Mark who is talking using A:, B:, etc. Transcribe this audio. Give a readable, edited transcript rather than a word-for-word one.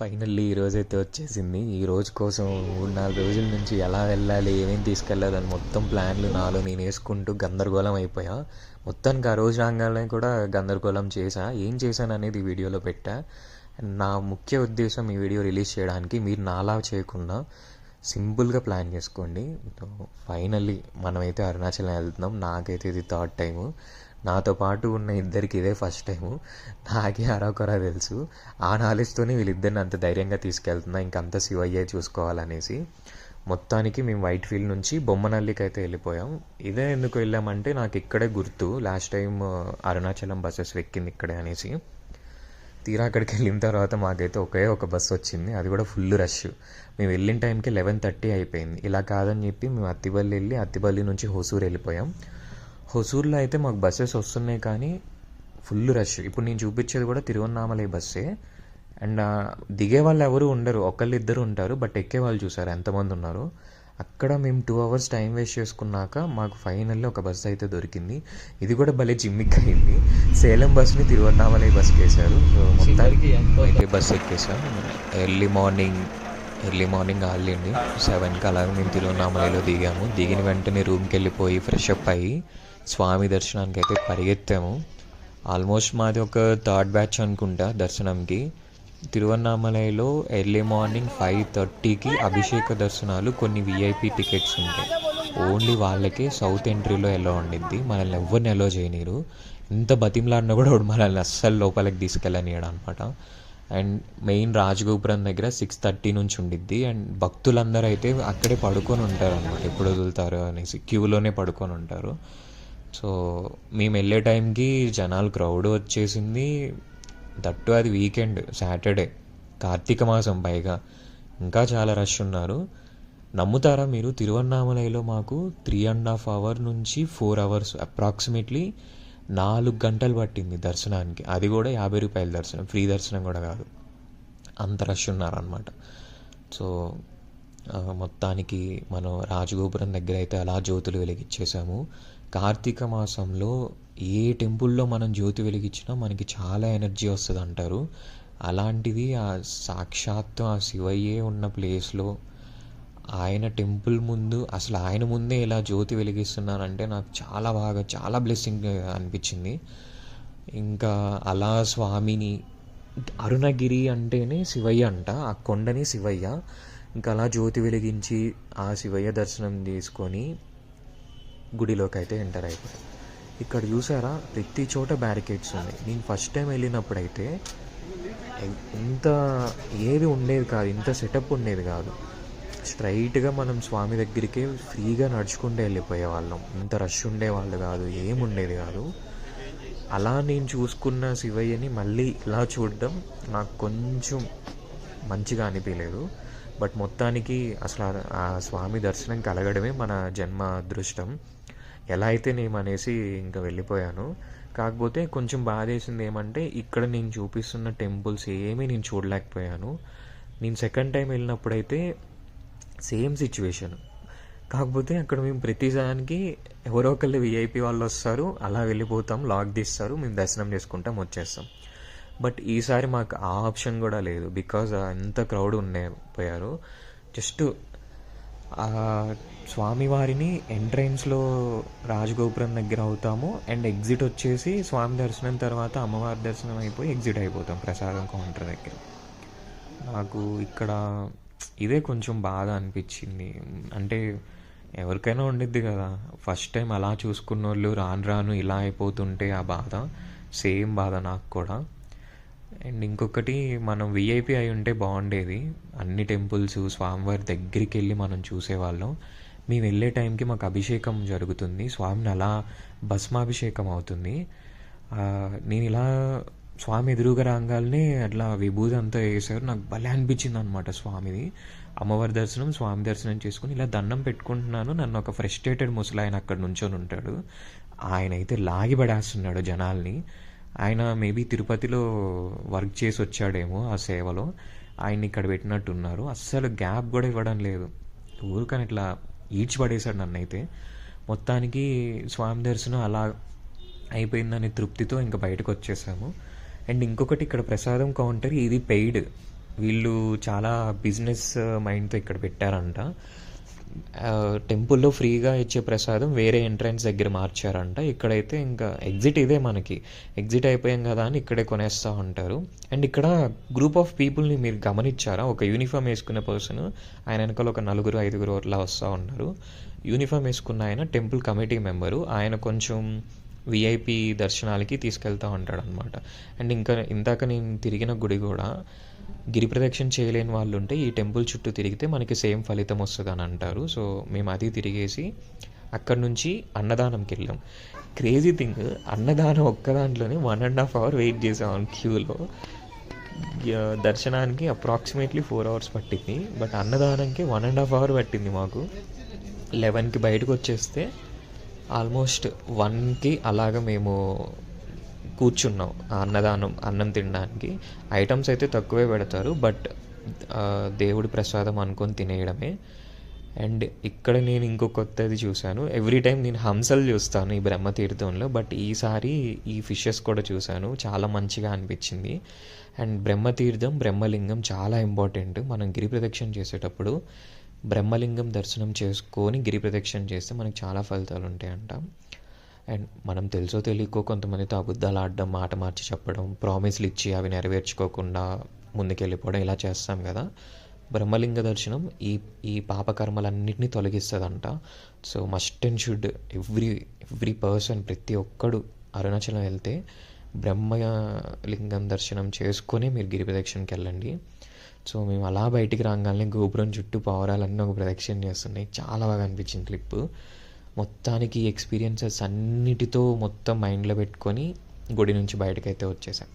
A: Finally ఈరోజైతే వచ్చేసింది. ఈ రోజు కోసం 3-4 రోజుల నుంచి ఎలా వెళ్ళాలి, ఏమేమి తీసుకెళ్ళాలని మొత్తం ప్లాన్లు నాలో నేను వేసుకుంటూ గందరగోళం అయిపోయా. మొత్తానికి ఆ రోజు రాగానే కూడా గందరగోళం చేశా. ఏం చేశాను అనేది ఈ వీడియోలో పెట్టా. నా ముఖ్య ఉద్దేశం ఈ వీడియో రిలీజ్ చేయడానికి, మీరు నాలా చేయకుండా సింపుల్గా ప్లాన్ చేసుకోండి. ఫైనల్లీ మనమైతే అరుణాచలం వెళ్తున్నాం. నాకైతే ఇది థర్డ్ టైము, నాతో పాటు ఉన్న ఇద్దరికి ఇదే ఫస్ట్ టైము. నాకే అరకొర తెలుసు. ఆ నాలెడ్జ్తోనే వీళ్ళిద్దరిని అంత ధైర్యంగా తీసుకెళ్తున్నా, ఇంకంతా శివయ్యే చూసుకోవాలనేసి. మొత్తానికి మేము వైట్ ఫీల్డ్ నుంచి బొమ్మనల్లికి అయితే వెళ్ళిపోయాం. ఇదే ఎందుకు వెళ్ళామంటే నాకు ఇక్కడే గుర్తు, లాస్ట్ టైం అరుణాచలం బస్సెస్ ఎక్కింది ఇక్కడే అనేసి. తీరా అక్కడికి వెళ్ళిన తర్వాత మాకైతే ఒకే ఒక బస్సు వచ్చింది, అది కూడా ఫుల్ రష్. మేము వెళ్ళిన టైంకి 11:30 అయిపోయింది. ఇలా కాదని చెప్పి మేము అత్తిబల్లి వెళ్ళి అత్తిబల్లి నుంచి హొసూరు వెళ్ళిపోయాం. హొసూరులో అయితే మాకు బస్సెస్ వస్తున్నాయి కానీ ఫుల్ రష్. ఇప్పుడు నేను చూపించేది కూడా తిరువన్నామలై బస్సే. అండ్ దిగే వాళ్ళు ఎవరు ఉండరు, ఒకళ్ళిద్దరు ఉంటారు, బట్ ఎక్కే వాళ్ళు చూసారు ఎంతమంది ఉన్నారు. అక్కడ మేము 2 hours టైం వేస్ట్ చేసుకున్నాక మాకు ఫైనల్లీ ఒక బస్సు అయితే దొరికింది. ఇది కూడా భలే జిమ్మిక్ అయింది. సేలం బస్ని తిరువన్నామలై బస్కి వేశారు. సో మొత్తానికి అయితే బస్సు ఎక్కేసాం. ఎర్లీ మార్నింగ్ ఆల్రెండి 7కి అలాగే మేము తిరువన్నామలైలో దిగాము. దిగిన వెంటనే రూమ్కి వెళ్ళిపోయి ఫ్రెష్ అప్ అయ్యి స్వామి దర్శనానికి అయితే పరిగెత్తాము. ఆల్మోస్ట్ మాది ఒక థర్డ్ బ్యాచ్ అనుకుంటా దర్శనంకి. తిరువన్నామలైలో ఎర్లీ మార్నింగ్ 5:30కి అభిషేక దర్శనాలు, కొన్ని విఐపి టికెట్స్ ఉంటాయి. ఓన్లీ వాళ్ళకే సౌత్ ఎంట్రీలో ఎలా ఉండిద్ది, మనల్ని ఎవరిని ఎలో చేయనీరు. ఎంత బతిమలాడినా కూడా మనల్ని అస్సలు లోపలికి తీసుకెళ్ళనియడం అనమాట. అండ్ మెయిన్ రాజగోపురం దగ్గర 6:30 నుంచి ఉండిద్ది. అండ్ భక్తులందరూ అయితే అక్కడే పడుకొని ఉంటారు అనమాట, ఎప్పుడు వదులుతారు అనేసి క్యూలోనే పడుకొని ఉంటారు. సో మేము వెళ్ళే టైంకి జనాలు క్రౌడ్ వచ్చేసింది. దట్టు అది వీకెండ్, సాటర్డే, కార్తీక మాసం, పైగా ఇంకా చాలా రష్ ఉన్నారు. నమ్ముతారా మీరు, తిరువన్నామలైలో మాకు 3.5 hours నుంచి 4 hours అప్రాక్సిమేట్లీ 4 గంటలు పట్టింది దర్శనానికి. అది కూడా 50 రూపాయల దర్శనం, ఫ్రీ దర్శనం కూడా కాదు. అంత రష్ ఉన్నారనమాట. సో మొత్తానికి మనం రాజగోపురం దగ్గర అయితే అలా జ్యోతులు వెలిగించేసాము. కార్తీక మాసంలో ఏ టెంపుల్లో మనం జ్యోతి వెలిగించినా మనకి చాలా ఎనర్జీ వస్తుంది అంటారు. అలాంటిది ఆ సాక్షాత్తు ఆ శివయ్యే ఉన్న ప్లేస్లో ఆయన టెంపుల్ ముందు, అసలు ఆయన ముందే ఇలా జ్యోతి వెలిగిస్తున్నానంటే నాకు చాలా బ్లెస్సింగ్ అనిపించింది. ఇంకా అలా స్వామిని, అరుణగిరి అంటేనే శివయ్య అంట, ఆ కొండని శివయ్య. ఇంకా అలా జ్యోతి వెలిగించి ఆ శివయ్య దర్శనం తీసుకొని గుడిలోకి అయితే ఎంటర్ అయిపోయాం. ఇక్కడ చూసారా, ప్రతి చోట బ్యారికేడ్స్ ఉన్నాయి. నేను ఫస్ట్ టైం వెళ్ళినప్పుడైతే ఇంత ఏది ఉండేది కాదు, ఇంత సెటప్ ఉండేది కాదు. స్ట్రైట్గా మనం స్వామి దగ్గరికి ఫ్రీగా నడుచుకుంటూ వెళ్ళిపోయే వాళ్ళం. ఇంత రష్ ఉండేవాళ్ళు కాదు, ఏముండేది కాదు. అలా నేను చూసుకున్న శివయ్యని మళ్ళీ ఇలా చూడడం నాకు కొంచెం మంచిగా అనిపించలేదు. బట్ మొత్తానికి అసలు ఆ స్వామి దర్శనం కలగడమే మన జన్మ అదృష్టం. ఎలా అయితే నేను అనేసి ఇంకా వెళ్ళిపోయాను. కాకపోతే కొంచెం బాధేసింది ఏమంటే, ఇక్కడ నేను చూపిస్తున్న టెంపుల్స్ ఏమీ నేను చూడలేకపోయాను. నేను సెకండ్ టైం వెళ్ళినప్పుడైతే సేమ్ సిచ్యువేషన్. కాకపోతే అక్కడ మేము ప్రతిదానికి ఎవరో ఒకళ్ళు విఐపి వాళ్ళు వస్తారు, అలా వెళ్ళిపోతాం, లాక్ తీస్తారు, మేము దర్శనం చేసుకుంటాం, వచ్చేస్తాం. బట్ ఈసారి మాకు ఆ ఆప్షన్ కూడా లేదు, బికాజ్ అంత క్రౌడ్ పోయారు. జస్ట్ స్వామివారిని ఎంట్రన్స్లో రాజగోపురం దగ్గర అవుతాము. అండ్ ఎగ్జిట్ వచ్చేసి స్వామి దర్శనం తర్వాత అమ్మవారి దర్శనం అయిపోయి ఎగ్జిట్ అయిపోతాం ప్రసాదం కౌంటర్ దగ్గర. నాకు ఇక్కడ ఇదే కొంచెం బాధ అనిపించింది. అంటే ఎవరికైనా ఉండిద్ది కదా, ఫస్ట్ టైం అలా చూసుకున్న వాళ్ళు రాను ఇలా అయిపోతుంటే ఆ బాధ, సేమ్ బాధ నాకు కూడా. అండ్ ఇంకొకటి, మనం విఐపి అయి ఉంటే బాగుండేది. అన్ని టెంపుల్స్ స్వామివారి దగ్గరికి వెళ్ళి మనం చూసేవాళ్ళం. మేము వెళ్ళే టైంకి మాకు అభిషేకం జరుగుతుంది, స్వామిని అలా భస్మాభిషేకం అవుతుంది. నేను ఇలా స్వామి ఎదురుగా రాగానే అట్లా విభూతి అంతా వేసారు. నాకు భలే అనిపించింది అనమాట స్వామిది. అమ్మవారి దర్శనం, స్వామి దర్శనం చేసుకుని ఇలా దండం పెట్టుకుంటున్నాను. నన్ను ఒక ఫ్రస్ట్రేటెడ్ ముసలాయన అక్కడ నుంచొని ఉంటాడు, ఆయన అయితే లాగి పడేస్తున్నాడు జనాల్ని. ఆయన మేబీ తిరుపతిలో వర్క్ చేసి వచ్చాడేమో ఆ సేవలో, ఆయన్ని ఇక్కడ పెట్టినట్టున్నారు. అస్సలు గ్యాప్ కూడా ఇవ్వడం లేదు, ఊరికని ఇట్లా ఈడ్చిపడేశాడు నన్ను అయితే. మొత్తానికి స్వామి దర్శనం అలా అయిపోయిందనే తృప్తితో ఇంకా బయటకు వచ్చేసాము. అండ్ ఇంకొకటి, ఇక్కడ ప్రసాదం కౌంటర్ ఇది పెయిడ్, వీళ్ళు చాలా బిజినెస్ మైండ్తో ఇక్కడ పెట్టారంట. టెంపుల్లో ఫ్రీగా ఇచ్చే ప్రసాదం వేరే ఎంట్రన్స్ దగ్గర మార్చారంట. ఇక్కడైతే ఇంకా ఎగ్జిట్ ఇదే, మనకి ఎగ్జిట్ అయిపోయాం కదా అని ఇక్కడే కొనేస్తూ ఉంటారు. అండ్ ఇక్కడ గ్రూప్ ఆఫ్ పీపుల్ని మీరు గమనించారా? ఒక యూనిఫామ్ వేసుకున్న పర్సన్, ఆయన వెనకాల ఒక 4-5 అట్లా వస్తూ ఉంటారు. యూనిఫామ్ వేసుకున్న ఆయన టెంపుల్ కమిటీ మెంబరు. ఆయన కొంచెం విఐపి దర్శనాలకి తీసుకెళ్తూ ఉంటాడు అనమాట. అండ్ ఇంకా ఇందాక నేను తిరిగిన గుడి కూడా, గిరి ప్రదక్షిణ చేయలేని వాళ్ళు ఉంటే ఈ టెంపుల్ చుట్టూ తిరిగితే మనకి సేమ్ ఫలితం వస్తుంది అని అంటారు. సో మేము అది తిరిగేసి అక్కడి నుంచి అన్నదానంకి వెళ్ళాం. క్రేజీ థింగ్, అన్నదానం ఒక్క దాంట్లోనే 1.5 hours వెయిట్ చేసాం క్యూలో. దర్శనానికి అప్రాక్సిమేట్లీ 4 hours పట్టింది, బట్ అన్నదానంకి 1.5 hours పట్టింది మాకు. 11కి బయటకు వచ్చేస్తే ఆల్మోస్ట్ 1కి అలాగ మేము కూర్చున్నాం అన్నం తినడానికి. ఐటమ్స్ అయితే తక్కువే పెడతారు, బట్ దేవుడి ప్రసాదం అనుకొని తినేయడమే. అండ్ ఇక్కడ నేను ఇంకో కొత్తది చూశాను. ఎవ్రీ టైం నేను హంసలు చూస్తాను ఈ బ్రహ్మతీర్థంలో, బట్ ఈసారి ఈ ఫిషెస్ కూడా చూశాను. చాలా మంచిగా అనిపించింది. అండ్ బ్రహ్మతీర్థం, బ్రహ్మలింగం చాలా ఇంపార్టెంట్. మనం గిరి ప్రదక్షిణ చేసేటప్పుడు బ్రహ్మలింగం దర్శనం చేసుకొని గిరి ప్రదక్షిణ చేస్తే మనకి చాలా ఫలితాలు ఉంటాయంట. అండ్ మనం తెలుసో తెలియకో కొంతమందితో అబద్ధాలు ఆడడం, మాట మార్చి చెప్పడం, ప్రామిస్లు ఇచ్చి అవి నెరవేర్చుకోకుండా ముందుకెళ్ళిపోవడం ఇలా చేస్తాం కదా. బ్రహ్మలింగ దర్శనం ఈ పాపకర్మలన్నింటినీ తొలగిస్తుందంట. So must and should every person, ప్రతి ఒక్కడు అరుణాచలం వెళ్తే బ్రహ్మలింగం దర్శనం చేసుకొని మీరు గిరి ప్రదక్షిణకి వెళ్ళండి. సో మేము అలా బయటికి రాగానే గోపురం చుట్టూ పావురాలన్నీ ఒక ప్రదక్షిణ చేస్తున్నాయి. చాలా బాగా అనిపించింది క్లిప్. మొత్తానికి ఎక్స్పీరియన్సెస్ అన్నిటితో మొత్తం మైండ్లో పెట్టుకొని గుడి నుంచి బయటకైతే వచ్చేసాం.